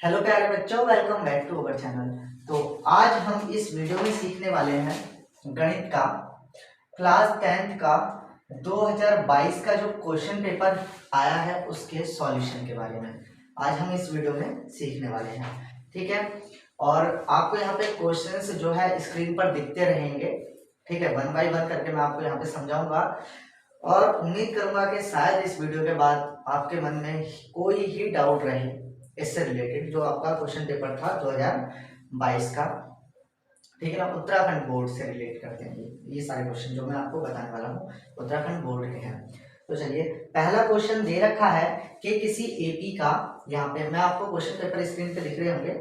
Hello प्यारे बच्चों, welcome back to our channel. तो आज हम इस वीडियो में सीखने वाले हैं गणित का क्लास 10th का 2022 का जो क्वेश्चन पेपर आया है उसके सॉल्यूशन के बारे में आज हम इस वीडियो में सीखने वाले हैं। ठीक है, और आपको यहाँ पे क्वेश्चंस जो है स्क्रीन पर दिखते रहेंगे। ठीक है, वन बाय वन करके मैं आपको यहाँ पे समझाऊंगा और उम्मीद करूंगा कि शायद इस वीडियो के बाद आपके मन में कोई ही डाउट रहे इससे रिलेटेड, जो आपका क्वेश्चन पेपर था 2022 का। ठीक है ना, उत्तराखंड बोर्ड से रिलेट करते हैं ये सारे क्वेश्चन जो मैं आपको बताने वाला हूँ उत्तराखंड बोर्ड के हैं। तो चलिए, पहला क्वेश्चन दे रखा है कि किसी एपी का, यहाँ पे मैं आपको क्वेश्चन पेपर स्क्रीन पे लिख रहे होंगे,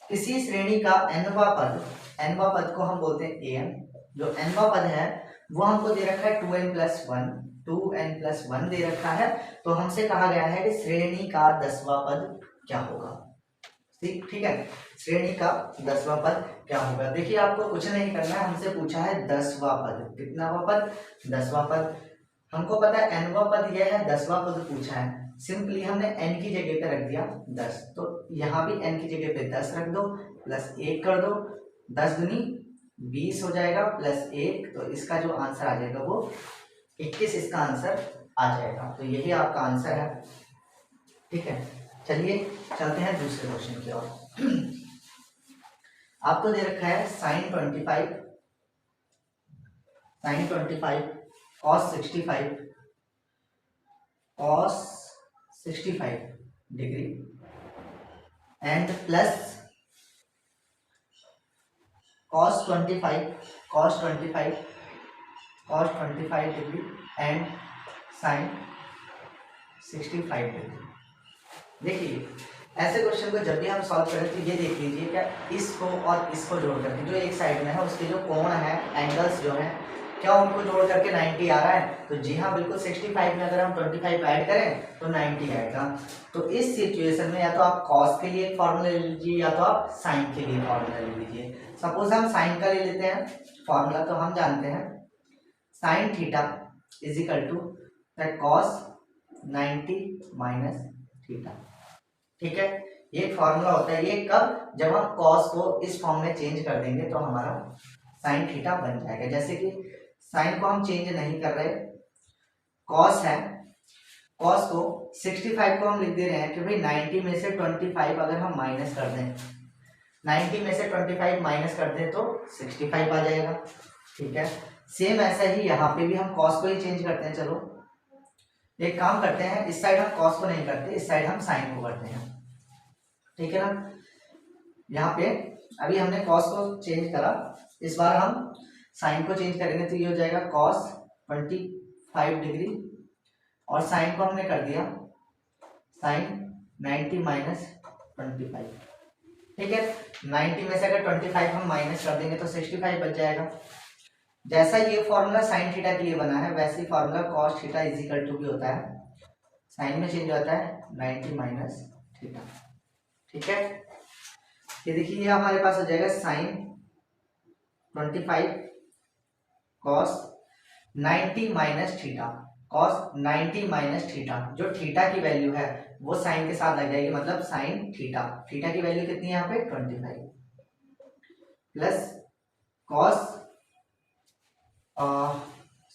किसी श्रेणी का एनवा पद को हम बोलते हैं एन। जो एनवा पद है वो हमको दे रखा है 2n+1 दे रखा है। तो हमसे कहा गया है कि श्रेणी का 10वां पद क्या होगा। ठीक है, श्रेणी का 10वां पद क्या होगा। देखिए, आपको कुछ नहीं करना है, हमसे पूछा है 10वां पद। कितनावां पद? 10वां पद। हमको पता है nवां पद यह है, 10वां पद पूछा है। सिंपली हमने n की जगह पे रख दिया 10, तो यहाँ भी n की जगह पे 10 रख दो, प्लस 1 कर दो, 10 दूनी 20 हो जाएगा, प्लस 1, तो इसका जो आंसर आ जाएगा वो 21 इसका आंसर आ जाएगा। तो यही आपका आंसर है। ठीक है, चलिए चलते हैं दूसरे क्वेश्चन की ओर। आपको दे रखा है sin 25 cos 65 degree and plus cos 25 degree and sin 65 degree. देखिए, ऐसे क्वेश्चन को जब भी हम सॉल्व करें तो ये देख लीजिए क्या इसको और इसको जोड़ करके जो एक साइड में है उसके जो कोण है, एंगल्स जो हैं, क्या उनको जोड़ करके 90 आ रहा है? तो जी हाँ, बिल्कुल। 65 में अगर हम 25 ऐड करें तो 90 आएगा। तो इस सिचुएशन में या तो आप cos के लिए एक फॉर्मूला ले लीजिए या तो आप sin के लिए फॉर्मूला ले लीजिए। सपोज हम sin का ले लेते हैं फॉर्मूला, तो हम जानते हैं sin theta is equal to cos 90 minus theta. ठीक है, ये फॉर्मूला होता है। ये कब? जब हम cos को इस फॉर्म में चेंज कर देंगे तो हमारा sin थीटा बन जाएगा। जैसे कि sin को हम चेंज नहीं कर रहे, cos है, cos को 65 को हम लिख दे रहे हैं कि भाई 90 में से 25 अगर हम माइनस कर दें, 90 में से 25 माइनस कर दें तो 65 आ जाएगा। ठीक है, सेम ऐसा ही यहाँ पे भी हम cos को ही चेंज करते हैं। चलो एक काम करते हैं, इस साइड हम cos को नहीं करते, इस साइड हम sin को करते हैं। ठीक है ना, यहाँ पे अभी हमने cos को चेंज करा, इस बार हम sin को चेंज करेंगे तो ये हो जाएगा cos 25 डिग्री और sin को हमने कर दिया sin 90 माइनस 25। ठीक है, 90 में से अगर 25 हम माइनस कर देंगे तो 65 बच जाएगा। जैसा ये फॉर्मूला sin थीटा के लिए बना है वैसे ही formula cos theta is equal to भी होता है, sin में चेंज होता है 90 माइनस थीटा। ठीक है, ये देखिए ये हमारे पास हो जाएगा sin 25 cos 90 minus theta. cos 90 minus theta, जो थीटा की वैल्यू है वो sin के साथ लग जाएगी, मतलब sin थीटा। थीटा की वैल्यू कितनी है यहाँ पे? 25 प्लस cos,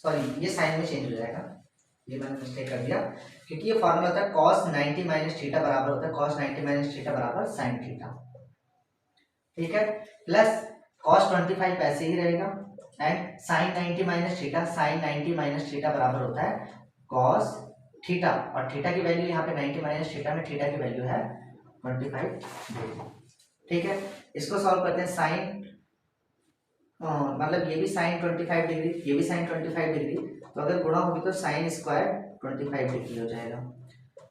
सॉरी ये साइन में चेंज हो जाएगा, ये मैंने मिस्टेक कर दिया, क्योंकि ये फॉर्मूला होता है cos 90 माइनस थीटा बराबर होता है cos 90 माइनस थीटा बराबर sin थीटा। ठीक है, प्लस cos 25 ऐसे ही रहेगा and sin 90 minus theta, sin 90 minus theta बराबर होता है cos थीटा, और थीटा की वैल्यू यहाँ पे 90 माइनस थीटा में थीटा की वैल्यू है 25 डिग्री। ठीक है, इसको सॉल्व करते हैं। sin मतलब ये भी sin 25 डिग्री, ये भी sin 25 डिग्री, तो अगर गुणा होगी तो sin स्क्वायर 25 डिग्री हो जाएगा,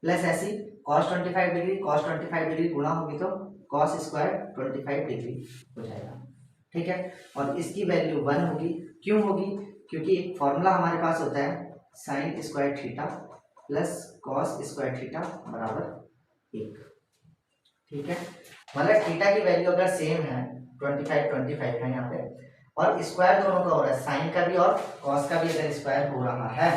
प्लस ऐसी cos 25 डिग्री, cos 25 डिग्री गुणा होगी तो cos स्क्वायर 25 डिग्री हो जाएगा। ठीक है, और इसकी वैल्यू 1 होगी। क्यों होगी? क्योंकि एक फॉर्मूला हमारे पास होता है sin square theta plus cos square theta बराबर 1। ठीक है, मतलब थीटा की वैल्यू अगर सेम है 25 है यहाँ पे, और स्क्वायर दोनों का हो रहा है, साइन का भी और कॉस का भी अगर स्क्वायर हो रहा है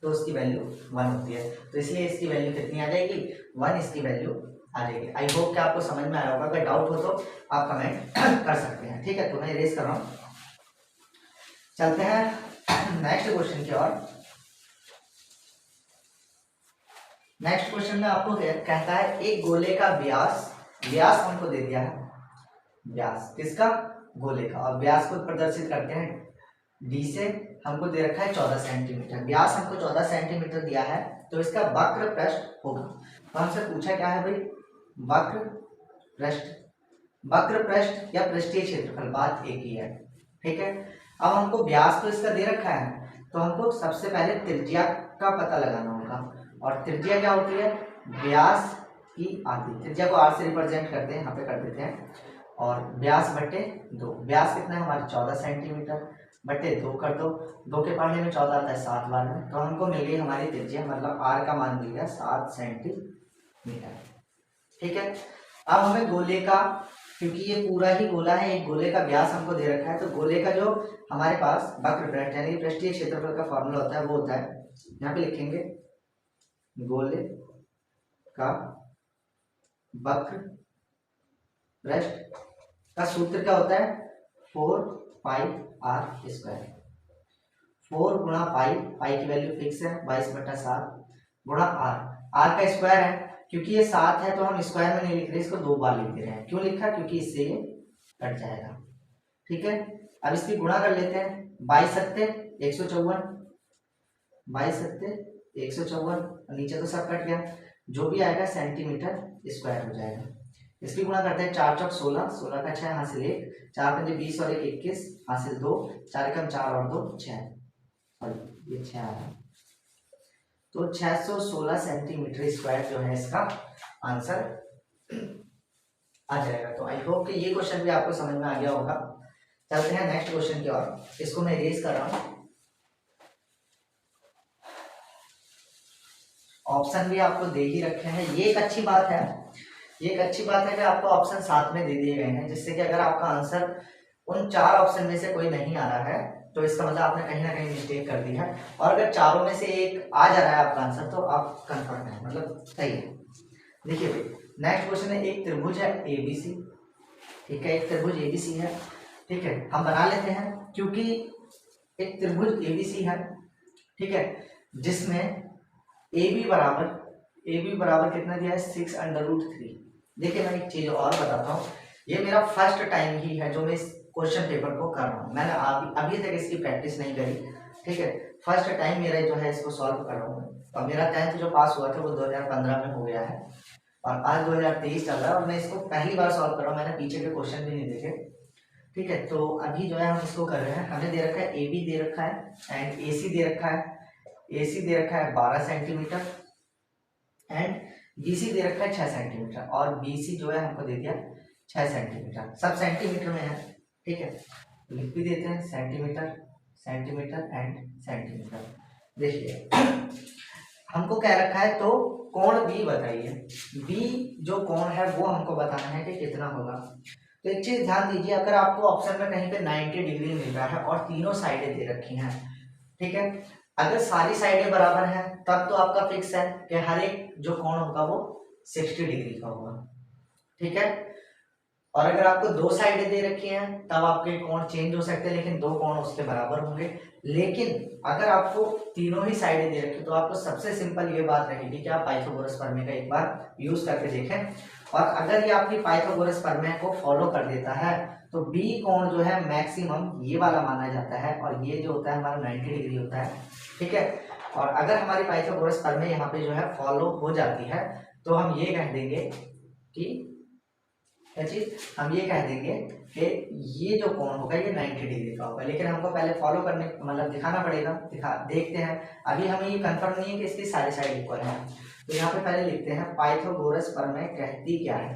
तो उसकी वैल्यू 1 होती है। तो इसलिए इसकी वैल्यू कितनी आ जाएगी? 1 इसकी वैल्यू आ जाएगी। आई होप कि आपको समझ में आया होगा। अगर डाउट हो तो आप कमेंट कर सकते हैं, ठीक है। तो मैं इरेज कर रहा हूँ। चलते हैं नेक्स्ट क्वेश्चन की ओर। नेक्स्ट क्वेश्चन में आपको कहता है एक गोले का व्यास, व्यास हमको दे दिया है, व्यास किसका, गोले का, और व्यास को प्रदर्शित करते हैं डी से, हमको दे रखा है 14 सेंटीमीटर। व्यास हमको 14 सेंटीमीटर दिया है, तो इसका वक्र पृष्ठ होगा। तो हमसे पूछा क्या है भाई, वक्र पृष्ठ, वक्र पृष्ठ या पृष्ठीय क्षेत्रफल, बात एक ही है, ठीक है। अब हमको व्यास तो इसका दे रखा है, तो हमको सबसे पहले त्रिज्या का पता लगाना होगा। और त्रिज्या क्या होती है, व्यास की आधी। त्रिज्या को आर से रिप्रेजेंट करते हैं, यहाँ पे कर देते हैं। और व्यास बटे 2, व्यास कितना है हमारे 14 सेंटीमीटर, बटे 2 कर दो, 2 के पढ़ने में 14 आता है 7 बार में, तो हमको मिल गई हमारी त्रिज्या, मतलब आर का मान मिल गया 7 सेंटीमीटर, ठीक है। अब हमें गोले का, क्योंकि ये पूरा ही गोला है, एक गोले का व्यास हमको दे रखा है, तो गोले का जो हमारे पास वक्र पृष्ठ यानी पृष्ठीय क्षेत्रफल का फॉर्मूला होता है वो होता है, यहाँ पे लिखेंगे गोले का वक्र पृष्ठ का सूत्र क्या होता है, 4 पाई आर स्क्वायर। 4 गुणा पाई, पाई की वैल्यू फिक्स है 22/7 गुणा आर, आर का स्क्वायर है, क्योंकि ये 7 है तो हम स्क्वायर में नहीं लिख रहे, इसको 2 बार लिख दे रहे हैं। क्यों लिखा, क्योंकि इससे ये कट जाएगा, ठीक है। अब इसकी गुणा कर लेते हैं, 22 सत्ते 154, 22 सत्ते 154, नीचे तो सब कट गया, जो भी आएगा सेंटीमीटर स्क्वायर हो जाएगा। इसकी गुणा करते हैं, 4 चौक 16, 16 का 6 हासिल 1, 4 पंजे 20 और 1 21 हासिल 2, 4 कम 4 और 2 6, और ये 6 आ रहा है, तो 616 सेंटीमीटर स्क्वायर जो है इसका आंसर आ जाएगा। तो आई होप कि ये क्वेश्चन भी आपको समझ में आ गया होगा। चलते हैं नेक्स्ट क्वेश्चन की ओर, इसको मैं इरेज कर रहा हूँ। ऑप्शन भी आपको दे ही रखे हैं, ये एक अच्छी बात है, ये एक अच्छी बात है कि आपको ऑप्शन साथ में दे दिए गए हैं, जिससे कि अगर आपका आंसर उन 4 ऑप्शन में से कोई नहीं आ रहा है तो इसका मतलब आपने कहीं ना कहीं मिस्टेक कर दी है, और अगर चारों में से एक आ जा रहा है आपका आंसर तो आप कंफर्म है, मतलब सही है। देखिए भाई नेक्स्ट क्वेश्चन है, एक त्रिभुज है एबीसी, ठीक है, एक त्रिभुज एबीसी है, ठीक है, हम बना लेते हैं, क्योंकि एक त्रिभुज एबीसी है, ठीक है, जिसमें ए बी बराबर कितना दिया है 6√3। देखिए मैं एक चीज और बताता हूँ, ये मेरा फर्स्ट टाइम ही है जो मैं इस क्वेश्चन पेपर को कर रहा हूँ, मैंने अभी तक इसकी प्रैक्टिस नहीं करी, ठीक है, फर्स्ट टाइम मेरा जो है इसको सॉल्व कर रहा हूँ। और मेरा 10th जो पास हुआ था वो 2015 में हो गया है, और आज 2023 चल रहा है, और मैं इसको पहली बार सॉल्व कर रहा हूँ, मैंने पीछे के क्वेश्चन भी नहीं देखे, ठीक है। तो अभी जो है हम इसको कर रहे हैं, हमें दे रखा है ए बी दे रखा है एंड ए सी दे रखा है, ए सी दे रखा है 12 सेंटीमीटर एंड BC दे रखा है 6 सेंटीमीटर, और BC जो है हमको दे दिया 6 सेंटीमीटर, सब सेंटीमीटर में है, ठीक है, लिख भी देते हैं सेंटीमीटर सेंटीमीटर एंड सेंटीमीटर। देखिए हमको कह रखा है तो कोण B बताइए, B जो कोण है वो हमको बताना है कि कितना होगा। तो एक चीज ध्यान दीजिए, अगर आपको ऑप्शन में कहीं पे 90 डिग्री मिल रहा है और तीनों साइडें दे रखी हैं, ठीक है, अगर सारी साइडें बराबर हैं तब तो आपका फिक्स है कि हर एक जो कोण होगा वो 60 डिग्री का होगा, ठीक है। और अगर आपको 2 साइडें दे रखी हैं तब आपके कोण चेंज हो सकते हैं, लेकिन 2 कोण उसके बराबर होंगे। लेकिन अगर आपको तीनों ही साइडें दे रखी तो आपको सबसे सिंपल ये बात रहेगी कि आप पाइथागोरस प्रमेय का एक बार यूज करके देखें, और अगर ये आपकी पाइथागोरस प्रमेय को फॉलो कर देता है तो बी कोण जो है मैक्सिमम ये वाला माना जाता है, और ये जो होता है हमारा 90 डिग्री होता है, ठीक है। और अगर हमारी पाइथागोरस प्रमेय यहाँ पे जो है फॉलो हो जाती है तो हम ये कह देंगे कि क्या चीज, हम ये कह देंगे कि ये जो कोण होगा ये 90 डिग्री का होगा। लेकिन हमको पहले फॉलो करने मतलब दिखाना पड़ेगा, देखते हैं, अभी हमें ये कंफर्म नहीं है कि इसकी सारी साइड इक्वल है। तो यहाँ पे पहले लिखते हैं पाइथागोरस प्रमेय कहती क्या है,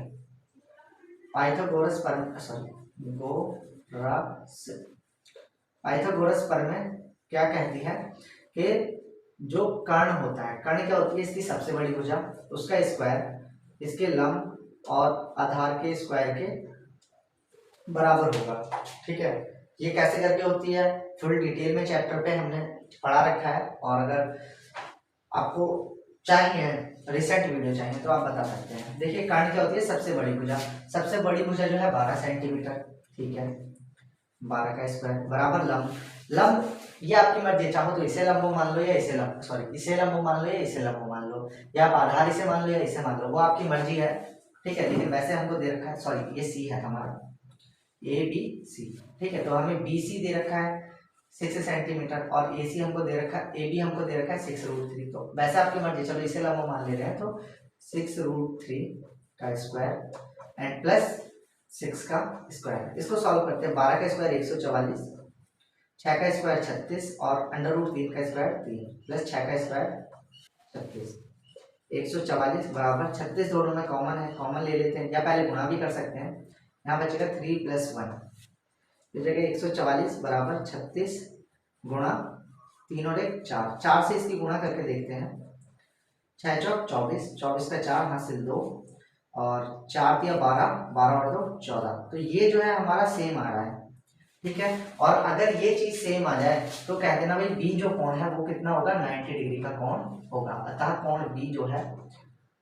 पाइथागोरस प्रमेय क्या कहती है कि जो कर्ण होता है, कर्ण क्या होती है, इसकी सबसे बड़ी भुजा, उसका स्क्वायर इसके लंब और आधार के स्क्वायर के बराबर होगा, ठीक है। ये कैसे करके होती है फुल डिटेल में चैप्टर पे हमने पढ़ा रखा है, और अगर आपको चाहिए, रिसेंट वीडियो चाहिए तो आप बता सकते हैं। देखिए कर्ण क्या होती है, सबसे बड़ी भुजा। सबसे बड़ी भुजा जो है 12 सेंटीमीटर, ठीक है, 12 का स्क्वायर बराबर लंब। लंब ये आपकी मर्जी, चाहो तो इसे लंब मान लो या इसे लंब, सॉरी इसे लंब मान लो या इसे लंब मान लो, या आप आधार इसे मान लो या इसे मान लो, वो आपकी मर्जी है, ठीक है। लेकिन वैसे हमको दे रखा है, सॉरी ये सी है हमारा, ए बी सी, ठीक है। तो हमें बी सी दे रखा है 6 सेंटीमीटर और ए सी हमको दे रखा है, ए बी हमको दे रखा है 6√3। तो वैसे आपकी मर्जी, चलो इसे लंब मान ले रहे हैं तो 6√3 का स्क्वायर एंड प्लस 6 का स्क्वायर। इसको सॉल्व करते हैं। 12 का स्क्वायर 144, 6 का स्क्वायर 36 और अंडर रूट 3 का स्क्वायर 3 प्लस 6 का स्क्वायर 36। 144 बराबर 36, दोनों में कॉमन है, कॉमन ले लेते हैं या पहले गुणा भी कर सकते हैं। यहाँ बचेगा 3 + 1, तो जगह 144 बराबर 36 गुणा 3 और 1 4, 4 से इसकी गुणा करके देखते हैं। 6 चौक 24, 24 का 4 हासिल 2 और 4 दिया 12, 12 और 2 14। तो ये जो है हमारा सेम आ रहा है, ठीक है। और अगर ये चीज सेम आ जाए तो कह देना भाई बी जो कोण है वो कितना होगा, 90 डिग्री का कोण होगा। अतः कोण बी जो है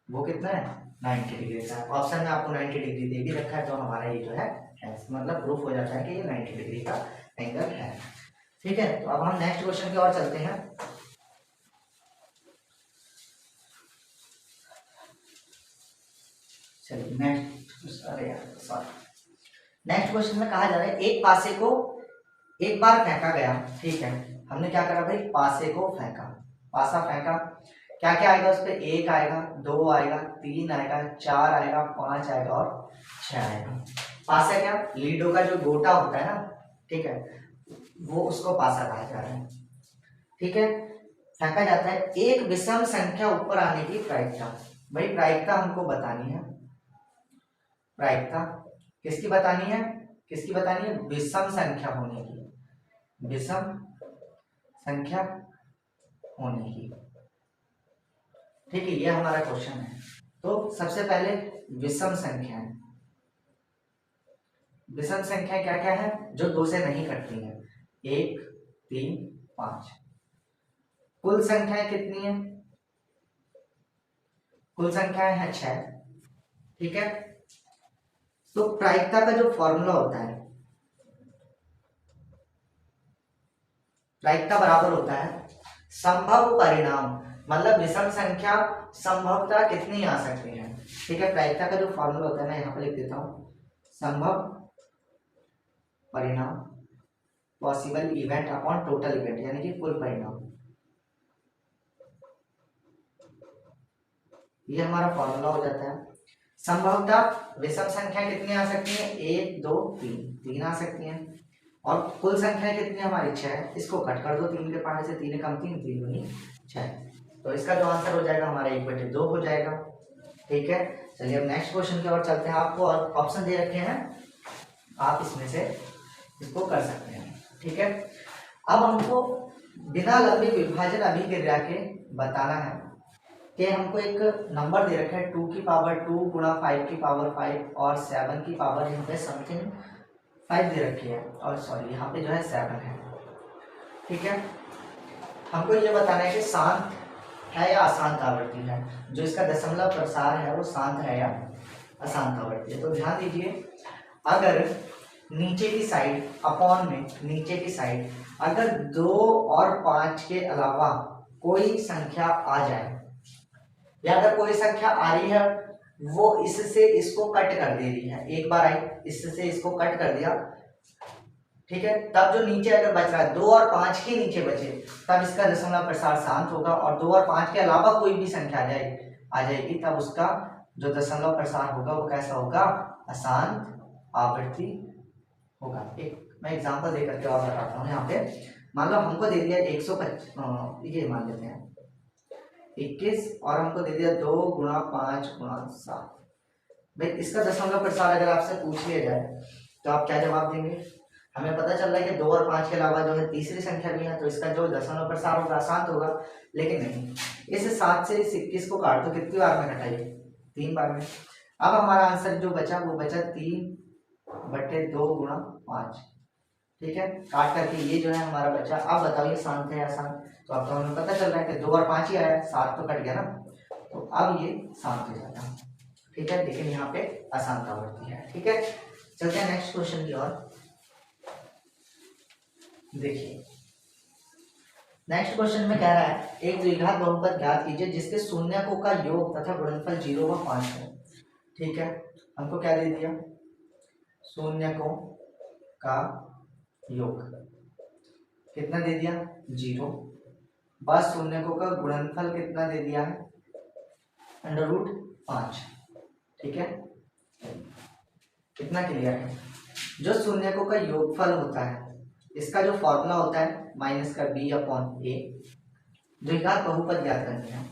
वो कितना है, 90 डिग्री का है। ऑप्शन में आपको 90 डिग्री दे भी रखा है, तो हमारा ये जो है मतलब प्रूफ हो जाता है कि ये 90 डिग्री का एंगल है, ठीक है। तो अब हम नेक्स्ट क्वेश्चन की ओर चलते हैं। चलिए नेक्स्ट, अरे यार सॉरी, नेक्स्ट क्वेश्चन में कहा जा रहा है एक पासे को एक बार फेंका गया, ठीक है। हमने क्या करा भाई, पासे को फेंका, पासा फेंका, क्या क्या आएगा उस पर, 1 आएगा, 2 आएगा, 3 आएगा, 4 आएगा, 5 आएगा और 6 आएगा। पासा क्या, लीडो का जो गोटा होता है ना, ठीक है, वो उसको पासा कहा जा रहा है, ठीक है। फेंका जाता है, एक विषम संख्या ऊपर आने की प्रायिकता। भाई प्रायिकता हमको बतानी है, प्रायिकता किसकी बतानी है, किसकी बतानी है, विषम संख्या होने की, विषम संख्या होने की, ठीक है। ये हमारा क्वेश्चन है। तो सबसे पहले विषम संख्या है, विषम संख्या क्या क्या है, जो 2 से नहीं कटती है, 1 3 5। कुल संख्याएं कितनी है, कुल संख्याएं है 6, ठीक है। तो प्रायिकता का जो फॉर्मूला होता है, प्रायिकता बराबर होता है संभव परिणाम, मतलब विषम संख्या संभवतः कितनी आ सकती है, ठीक है। प्रायिकता का जो फॉर्मूला होता है मैं यहाँ पे लिख देता हूँ, संभव परिणाम possible event upon total event, यानी कि कुल परिणाम, ये हमारा फॉर्मूला हो जाता है। संभवतः विषम संख्या कितनी आ सकती है, 1 2 3, 3 आ सकती हैं। और कुल संख्या कितनी हमारी 6, इसको कट कर दो 3 के पाने से, 3 कम 3, 3 दूनी 6। तो इसका जो आंसर हो जाएगा हमारा 1/2 हो जाएगा, ठीक है। चलिए अब नेक्स्ट क्वेश्चन की ओर चलते हैं। आपको ऑप्शन दे रखे हैं, आप इसमें से इसको कर सकते हैं, ठीक है। अब हमको बिना लंबे विभाजन अभिक्रिया के बताना है कि हमको एक नंबर दे रखा है 2 की पावर 2 गुणा 5 की पावर 5 और 7 की पावर यहाँ पे समथिंग 5 दे रखी है, और सॉरी यहाँ पे जो है 7 है, ठीक है। हमको ये बताना है कि शांत है या अशांत आवृत्ति है, जो इसका दशमलव प्रसार है वो शांत है या अशांत आवृत्ति है। तो ध्यान दीजिए, अगर नीचे की साइड अपॉन में, नीचे की साइड अगर 2 और 5 के अलावा कोई संख्या आ जाए, या अगर कोई संख्या आ रही है वो इससे इसको कट कर दे रही है, एक बार आई इससे इसको कट कर दिया, ठीक है, तब जो नीचे अगर बच रहा है 2 और 5 के नीचे बचे, तब इसका दशमलव प्रसार शांत होगा। और 2 और 5 के अलावा कोई भी संख्या आ जाएगी, तब उसका जो दशमलव प्रसार होगा वो कैसा होगा, अशांत आवृत्ति होगा। एक मैं एग्जांपल दे करके और बताता हूँ। यहाँ पे मान लो हमको दे दिया 125, ये मान लेते हैं 21, और हमको दे दिया 2 गुणा 5 गुणा 7। भाई इसका दशमलव प्रसार अगर आपसे पूछ लिया जाए तो आप क्या जवाब देंगे। हमें पता चल रहा है कि 2 और 5 के अलावा जो है तीसरी संख्या भी है, तो इसका जो दशमलव प्रसार होगा अशांत होगा। लेकिन नहीं, इस 7 से इस 21 को काट दो, कितनी बार में घटाइए, 3 बार में। अब हमारा आंसर जो बचा वो बचा 3/2 गुणा 5, ठीक है। काट करके ये जो है हमारा बचा। अब बताओ ये शांत है या अशांत, तो अब तो हमें पता चल रहा है कि 2 और 5 ही आया, 7 तो कट गया ना। तो अब ये शांत हो जाता है, ठीक है, लेकिन यहाँ पे अशांता बढ़ती है, ठीक है। चलते हैं नेक्स्ट क्वेश्चन की ओर। देखिए नेक्स्ट क्वेश्चन में कह रहा है एक द्विघात बहुपद ज्ञात कीजिए जिसके शून्यकों का योग तथा गुणनफल 0 व 5 है, ठीक है। हमको क्या दे दिया, शून्यकों का योग कितना दे दिया 0, बस शून्यकों का गुणनफल कितना दे दिया है √5, ठीक है। कितना क्लियर है। जो शून्यकों का योगफल होता है इसका जो फॉर्मूला होता है -b/a, द्विघात बहुपद ज्ञात करनी है,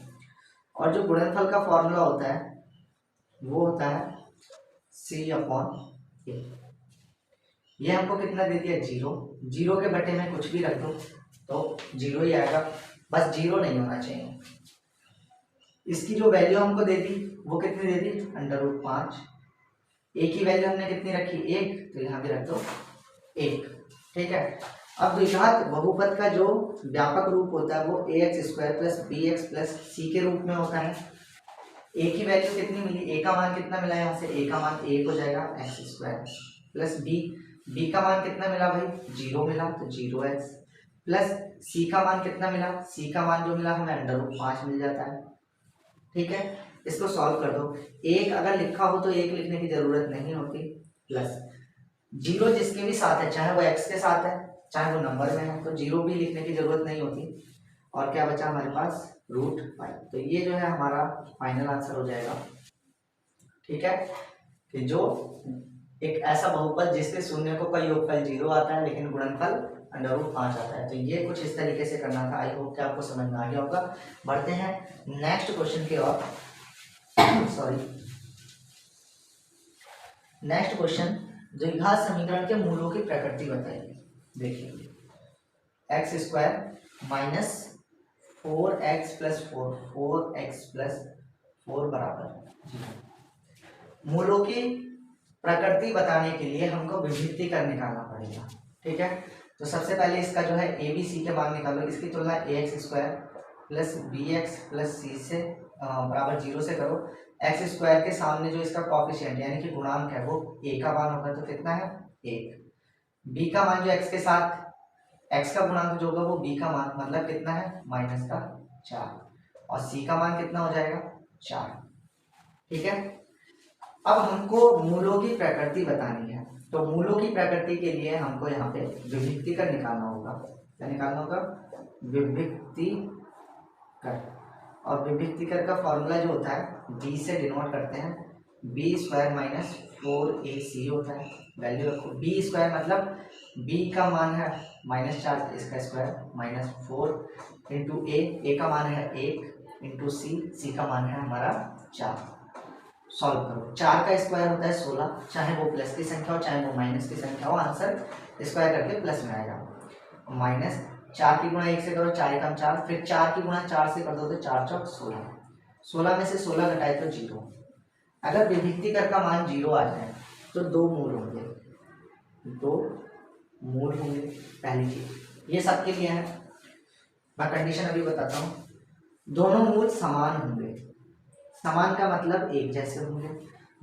और जो गुणनफल का फॉर्मूला होता है वो होता है c/a। ये हमको कितना दे दिया 0, 0 के बटे में कुछ भी रख दो तो 0 ही आएगा, बस 0 नहीं होना चाहिए। इसकी जो वैल्यू हमको दे दी वो कितनी दे दी √5, एक ही वैल्यू हमने कितनी रखी 1, तो यहाँ भी रख दो 1, ठीक है। अब द्विघात बहुपद का जो व्यापक रूप होता है वो ax² + bx + c के रूप में होता है। a की वैल्यू कितनी मिली, a का मान कितना मिला, यहाँ से a का मान 1 हो जाएगा x² + b का मान कितना मिला भाई 0 मिला तो 0x, प्लस c का मान कितना मिला, c का मान जो मिला हमें √5 मिल जाता है, ठीक है। इसको सॉल्व कर दो, 1 अगर लिखा हो तो 1 लिखने की जरूरत नहीं होती, प्लस 0 जिसके भी साथ है चाहे वो x के साथ है चाहे वो नंबर में है तो 0 भी लिखने की जरूरत नहीं होती, और क्या बचा हमारे पास √5। तो ये जो है हमारा फाइनल आंसर हो जाएगा, ठीक है, कि जो एक ऐसा बहुपद जिसके शून्यकों का योगफल 0 आता है लेकिन गुणनफल √5 आता है। तो ये कुछ इस तरीके से करना था। आई होप कि आपको समझ में आ गया होगा। बढ़ते हैं नेक्स्ट क्वेश्चन की ओर। सॉरी, नेक्स्ट क्वेश्चन, द्विघात समीकरण के मूलों की प्रकृति बताइए। देखिए x² - 4x + 4 4x + 4 बराबर 0। मूलों की प्रकृति बताने के लिए हमको विभित्तिकर निकालना पड़ेगा, ठीक है। तो सबसे पहले इसका जो है ABC के मान निकालो, इसकी तुलना ax² + bx + c से बराबर 0 से करो। x² के सामने जो इसका कॉफिशिएंट यानी कि गुणांक है वो a का मान होगा तो कितना है 1, b का मान जो x के साथ x का गुणांक जो होगा वो b का मान मतलब कितना है -4, और c का मान कितना हो जाएगा 4, ठीक है। अब हमको मूलों की प्रकृति बतानी है, तो मूलों की प्रकृति के लिए हमको यहाँ पे विभित्तिकर निकालना होगा। क्या निकालना होगा विभित्तिकर, और विभित्तिकर का फॉर्मूला जो होता है b से डिनोट करते हैं, b² - 4ac होता है। वैल्यू रखो, b² मतलब b का मान है -4 इसका स्क्वायर -4 इंटू a का मान है 1 इंटू c का मान है हमारा 4। सॉल्व करो, 4 का स्क्वायर होता है 16, चाहे वो प्लस की संख्या हो चाहे वो माइनस की संख्या हो, आंसर स्क्वायर करके प्लस में आएगा। -4 की गुणा 1 से करो 4 × 4, फिर 4 की गुणा 4 से कर दो तो 4 × 16, 16 में से 16 घटाए तो 0। अगर विभित्तिकर का मान 0 आ जाए तो 2 मूल होंगे, 2 मूल होंगे। पहली चीज ये सबके लिए है, मैं कंडीशन अभी बताता हूँ। दोनों मूल समान होंगे, समान का मतलब एक जैसे होंगे,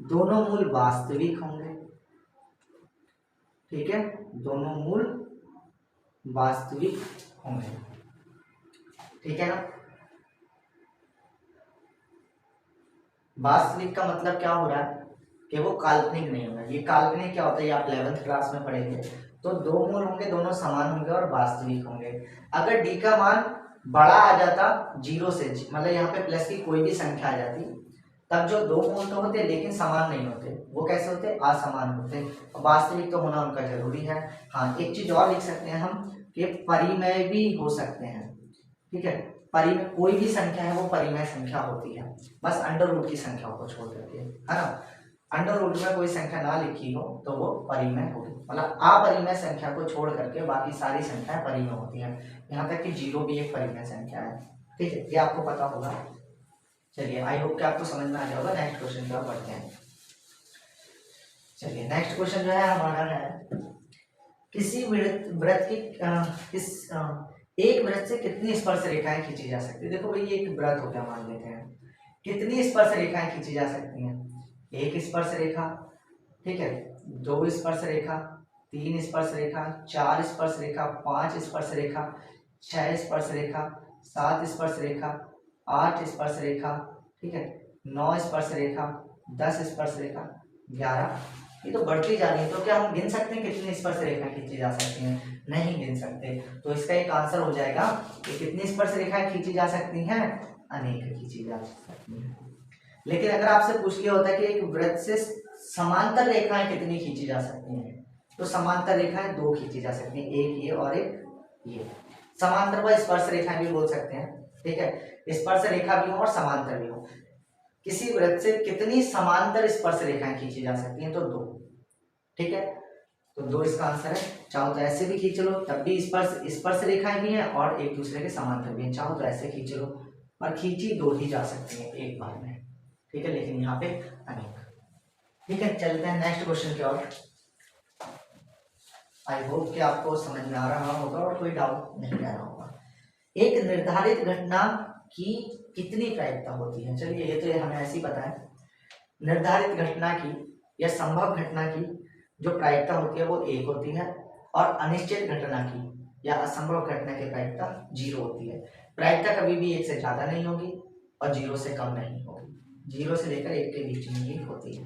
दोनों मूल वास्तविक होंगे, ठीक है, दोनों मूल वास्तविक होंगे, ठीक है ना। वास्तविक का मतलब क्या हो रहा है कि वो काल्पनिक नहीं होगा। ये काल्पनिक क्या होता है ये आप 11th क्लास में पढ़ेंगे। तो 2 मूल होंगे, दोनों समान होंगे और वास्तविक होंगे। अगर d का मान बड़ा आ जाता 0 से, मतलब यहाँ पे प्लस की कोई भी संख्या आ जाती, तब जो 2 मूल तो होते लेकिन समान नहीं होते, वो कैसे होते असमान होते। वास्तविक तो होना उनका जरूरी है। हाँ, एक चीज और लिख सकते हैं हम कि परिमेय भी हो सकते हैं, ठीक है। परिमेय कोई भी संख्या है वो परिमेय संख्या होती है, बस अंडर रूट की संख्या को छोड़ करके, है ना। अंडर रूट में कोई संख्या ना लिखी हो तो वो परिमेय होगी, मतलब अपरिमेय संख्या को छोड़ करके बाकी सारी संख्याएं परिमेय होती हैं। यहाँ तक कि 0 भी एक परिमेय संख्या है, ठीक है, ये आपको पता होगा। चलिए, आई होप कि आपको समझ में आ जाएगा। नेक्स्ट क्वेश्चन की ओर बढ़ते हैं। चलिए, नेक्स्ट क्वेश्चन जो है हमारा है, किसी वृत्त की एक वृत्त से कितनी स्पर्श रेखाएं खींची जा सकती है। देखो भाई, ये एक वृत्त हो गया मान लेते हैं, कितनी स्पर्श रेखाएं खींची जा सकती हैं? एक स्पर्श रेखा, ठीक है, दो स्पर्श रेखा, तीन स्पर्श रेखा, चार स्पर्श रेखा, पांच स्पर्श रेखा, छह स्पर्श रेखा, सात स्पर्श रेखा, आठ स्पर्श रेखा, ठीक है, नौ स्पर्श रेखा, 10 स्पर्श रेखा, 11। ये तो बढ़ती जा रही है, तो क्या हम गिन सकते हैं कितनी स्पर्श रेखा खींची जा सकती हैं? नहीं गिन सकते। तो इसका एक आंसर हो जाएगा कि कितनी स्पर्श रेखाएं खींची जा सकती हैं? अनेक खींची जा सकती हैं। लेकिन अगर आपसे पूछ लिया होता है कि एक वृत्त से समांतर रेखाएं कितनी खींची जा सकती हैं, तो समांतर रेखाएं दो खींची जा सकती हैं, एक ये और एक ये। समांतर को स्पर्श रेखाएं भी बोल सकते हैं, ठीक है, स्पर्श रेखा भी हो और समांतर भी हो। किसी वृत्त से कितनी समांतर स्पर्श रेखाएं खींची जा सकती हैं? तो दो, ठीक है, तो दो इसका आंसर है। चाहो तो ऐसे भी खींच लो, तब भी स्पर्श रेखाएं भी हैं और एक दूसरे के समांतर भी हैं। चाहो तो ऐसे खींच लो, पर खींची दो ही जा सकती हैं एक बार में, ठीक है, लेकिन यहाँ पे अनेक। ठीक है, चलते हैं नेक्स्ट क्वेश्चन की ओर। आई होप कि आपको समझ में आ रहा होगा और कोई डाउट नहीं रह रहा होगा। एक निर्धारित घटना की कितनी प्रायिकता होती है? चलिए, ये तो हमें ऐसे ही पता है। निर्धारित घटना की या संभव घटना की जो प्रायिकता होती है वो 1 होती है, और अनिश्चित घटना की या असंभव घटना की प्रायिकता 0 होती है। प्रायिकता कभी भी 1 से ज्यादा नहीं होगी और 0 से कम नहीं होगी। 0 से लेकर 1 के बीच में ही होती है।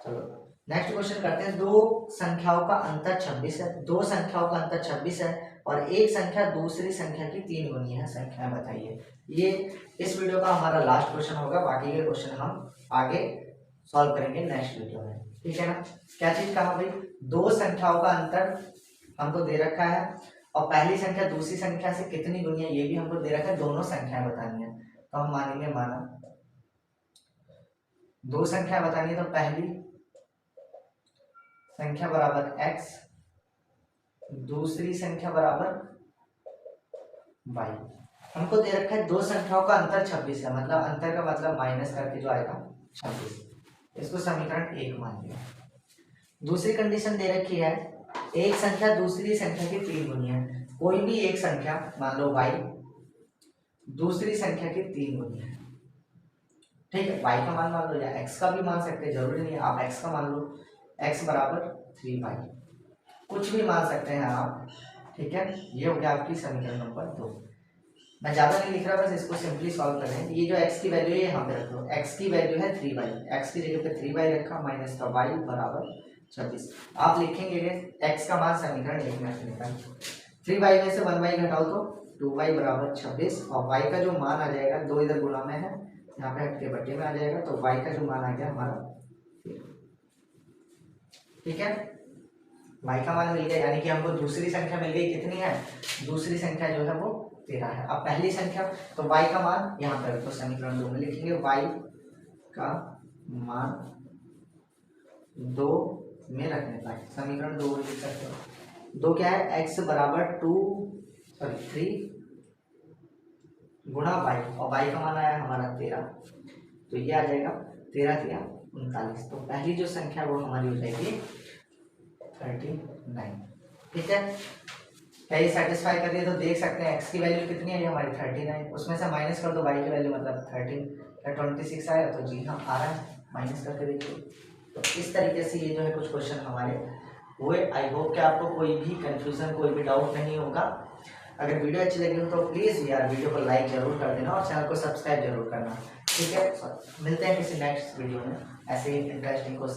चलो नेक्स्ट क्वेश्चन करते हैं। दो संख्याओं का अंतर 26 है। दो संख्याओं का अंतर 26 है और एक संख्या दूसरी संख्या की 3 गुनी है। संख्या बताइए। ये इस वीडियो का हमारा लास्ट क्वेश्चन होगा। बाकी के क्वेश्चन हम आगे सॉल्व करेंगे नेक्स्ट वीडियो में, ठीक है ना। क्या चीज कहा भाई? दो संख्याओं का अंतर हमको दे रखा है और पहली संख्या दूसरी संख्या से कितनी गुनी है ये भी हमको दे रखा है। दोनों संख्याएं बतानी है, तो हम मानेंगे माना दो संख्या बतानी है, तो पहली संख्या बराबर x, दूसरी संख्या बराबर y। हमको दे रखा है दो संख्याओं का अंतर 26 है, मतलब अंतर का मतलब माइनस करके जो आएगा 26। इसको समीकरण 1 मान लिया। दूसरी कंडीशन दे रखी है एक संख्या दूसरी संख्या की 3 गुनी है। कोई भी एक संख्या मान लो y दूसरी संख्या की 3 गुनी है, ठीक है। y का मान लो या x का भी मान सकते हैं, जरूरी नहीं है आप x का मान लो। x बराबर 3y, कुछ भी मान सकते हैं आप, ठीक है। ये हो गया आपकी समीकरण नंबर 2। मैं ज्यादा नहीं लिख रहा, बस इसको सिंपली सॉल्व कर रहे हैं। ये जो x की वैल्यू है यहाँ पे रख दो। x की वैल्यू है 3y, x की जगह पे 3y रखा, माइनस का y बराबर 26। आप लिखेंगे x का मान समीकरण 1 में रखने 3y में से 1y घटाओ तो 2y बराबर 26, और y का जो मान आ जाएगा, दो इधर गुणा में है, यहाँ पे हट के बट्टे में आ जाएगा, तो y का जो मान आ गया हमारा, ठीक है। y का मान मिल गया, यानी कि हमको दूसरी संख्या मिल गई। कितनी है? दूसरी संख्या जो है वो 13 है। अब पहली संख्या, तो y का मान यहाँ पर तो समीकरण 2 में लिखेंगे। y का मान 2 में रखने का समीकरण 2 में लिख सकते हो। 2 क्या है? x बराबर 3 गुणा y, और y का मान आया हमारा 13, तो ये आ जाएगा 13 3 39। तो पहली जो संख्या वो हमारी हो जाएगी 39, ठीक है। क्या ये सेटिस्फाई कर रही है? तो देख सकते हैं x की वैल्यू कितनी है, ये हमारी 39, उसमें से माइनस कर दो y की वैल्यू मतलब 13, क्या 26 आया? तो जी हाँ आ रहा है, माइनस करके देखिए। तो इस तरीके से ये जो है कुछ क्वेश्चन हमारे हुए। आई होप कि आपको कोई भी कंफ्यूजन, कोई भी डाउट नहीं होगा। अगर वीडियो अच्छी लगी हो तो प्लीज़ यार वीडियो को लाइक जरूर कर देना और चैनल को सब्सक्राइब जरूर करना, ठीक है। मिलते हैं किसी नेक्स्ट वीडियो में ऐसे ही इंटरेस्टिंग क्वेश्चन।